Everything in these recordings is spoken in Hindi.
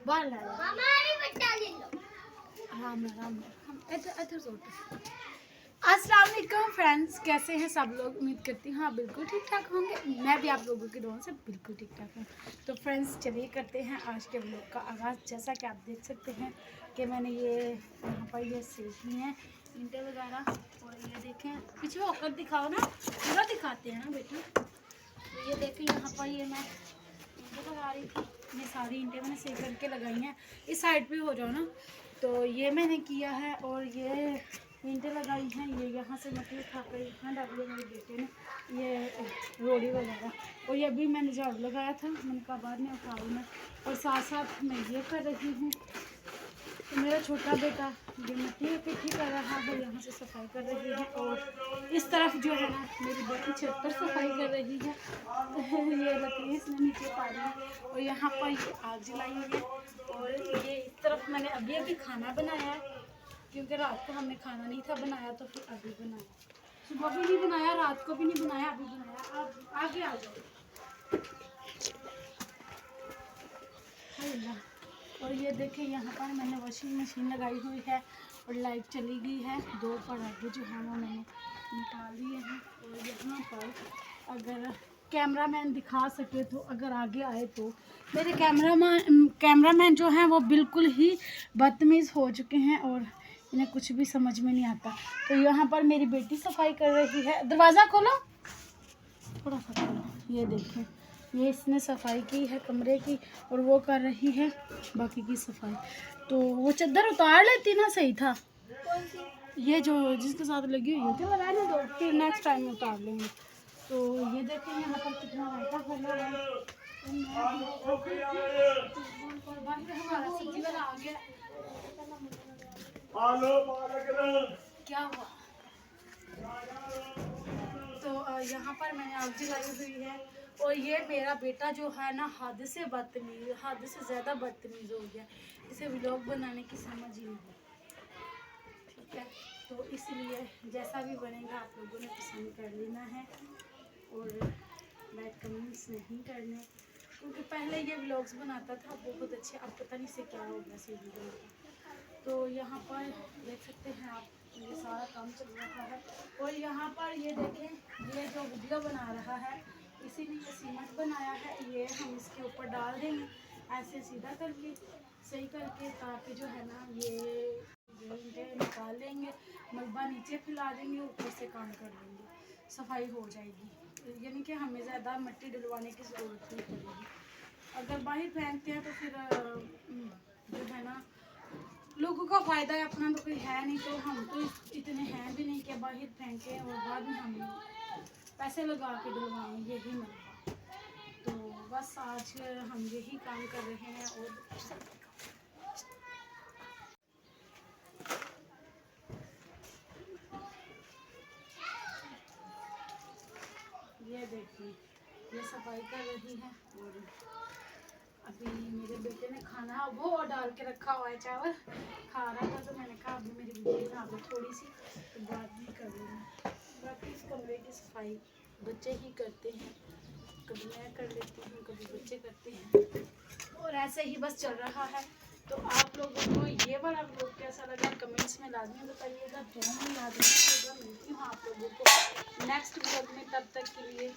बाहर ला आराम आराम अस्सलाम वालेकुम फ्रेंड्स, कैसे हैं सब लोग। उम्मीद करती हूँ आप बिल्कुल ठीक ठाक होंगे। मैं भी आप लोगों की दुआओं से बिल्कुल ठीक ठाक हूँ। तो फ्रेंड्स चलिए करते हैं आज के व्लॉग का आगाज़। जैसा कि आप देख सकते हैं कि मैंने ये यहाँ पर ये सीखी हैं ईंटें वगैरह, और ये देखें पीछे होकर दिखाओ ना, पूरा दिखाते हैं ना बेटी। तो ये देखें यहाँ पर ये मैं ईंटें लगा रही थी। ये सारी ईंटें मैंने सही करके लगाई हैं। इस साइड पे हो जाओ ना। तो ये मैंने किया है और ये ईंटें लगाई हैं। ये यहाँ से मट्टी उठा कर यहाँ डाली है मेरे बेटे ने, ये रोड़ी वगैरह। और ये अभी मैंने झाड़ू लगाया था, मैंने कहा बाद में उठाऊँ मैं। और साथ साथ मैं ये कर रही हूँ। तो मेरा छोटा बेटा ये मिट्टी इकट्ठी कर रहा है, यहाँ से सफाई कर रही है। और इस तरफ जो है ना मेरी बेटी छत पर सफाई कर रही है। ये लकड़ी इसने नीचे पारी है। और यहाँ पर ये आग जलाई हुई है। और ये इस तरफ मैंने अभी अभी खाना बनाया है, क्योंकि रात को हमने खाना नहीं था बनाया, तो फिर अभी बनाया। सुबह भी नहीं बनाया, रात को भी नहीं बनाया, अभी बनाया। आप आगे आ जाओ। और ये देखिए यहाँ पर मैंने वॉशिंग मशीन लगाई हुई है और लाइट चली गई है। दो पराठे जो हैं वो मैंने निकाल दिए हैं। और यहाँ पर अगर कैमरामैन दिखा सके तो, अगर आगे आए तो। मेरे कैमरामैन जो हैं वो बिल्कुल ही बदतमीज़ हो चुके हैं और इन्हें कुछ भी समझ में नहीं आता। तो यहाँ पर मेरी बेटी सफाई कर रही है। दरवाज़ा खोलो, थोड़ा सा खोलो। ये देखें, ये इसने सफाई की है कमरे की और वो कर रही है बाकी की सफाई। तो वो चादर उतार लेती ना, सही था। ये जो जिसके साथ लगी हुई है, लगा लें तो फिर नेक्स्ट टाइम उतार लेंगे। तो ये देखें यहाँ पर कितना रायता फैला है। हमारा सब्जी वाला आ गया। क्या हुआ? तो यहाँ पर मैंने आग जलाई हुई है। और ये मेरा बेटा जो है ना हद से बदतमीज, हद से ज़्यादा बदतमीज हो गया। इसे व्लॉग बनाने की समझ ही नहीं है, ठीक है। तो इसलिए जैसा भी बनेगा आप लोगों ने पसंद कर लेना है और लाइक कमेंट्स नहीं करने, क्योंकि पहले ये व्लॉग्स बनाता था बहुत अच्छे, अब पता नहीं से क्या हो गया से वीडियो का। तो यहाँ पर देख सकते हैं आप, ये सारा काम चल रहा है। और यहाँ पर ये देखें, ये जो वीडियो बना रहा है इसीलिए ये सीमेंट बनाया है। ये हम इसके ऊपर डाल देंगे ऐसे सीधा करके, सही करके, ताकि जो है ना ये निकाल लेंगे, मलबा नीचे फैला देंगे, ऊपर से काम कर लेंगे, सफाई हो जाएगी। यानी कि हमें ज़्यादा मिट्टी डलवाने की ज़रूरत नहीं पड़ेगी। अगर बाहर फेंकते हैं तो फिर जो है ना लोगों का फ़ायदा है, अपना तो कोई है नहीं। तो हम तो इतने हैं भी नहीं कि बाहर फेंकें और बाद में हम पैसे लगा के डलवाएँ यही मलबा। तो बस आज हम यही काम कर रहे हैं। और ये देखिए ये सफाई कर रही है। और अभी मेरे बेटे ने खाना वो डाल के रखा हुआ है, चावल खा रहा था। तो मैंने कहा अभी मेरी बेटी बना दो थोड़ी सी, तो बाद में कर लूँगी। बाकी इस कमरे की सफाई बच्चे ही करते हैं, कभी मैं कर लेती हूँ, कभी बच्चे करते हैं। और ऐसे ही बस चल रहा है। तो आप लोगों को ये वाला व्लॉग कैसा लगा कमेंट्स में लाजमी बताइएगा। दुआ में याद रखिएगा। मिलती हूँ आप लोगों को नेक्स्ट व्लॉग में, तब तक के लिए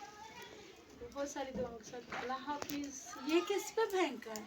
बहुत सारी दुआओं के साथ। अल्लाह हाफिज़। ये किस पे फेंका है?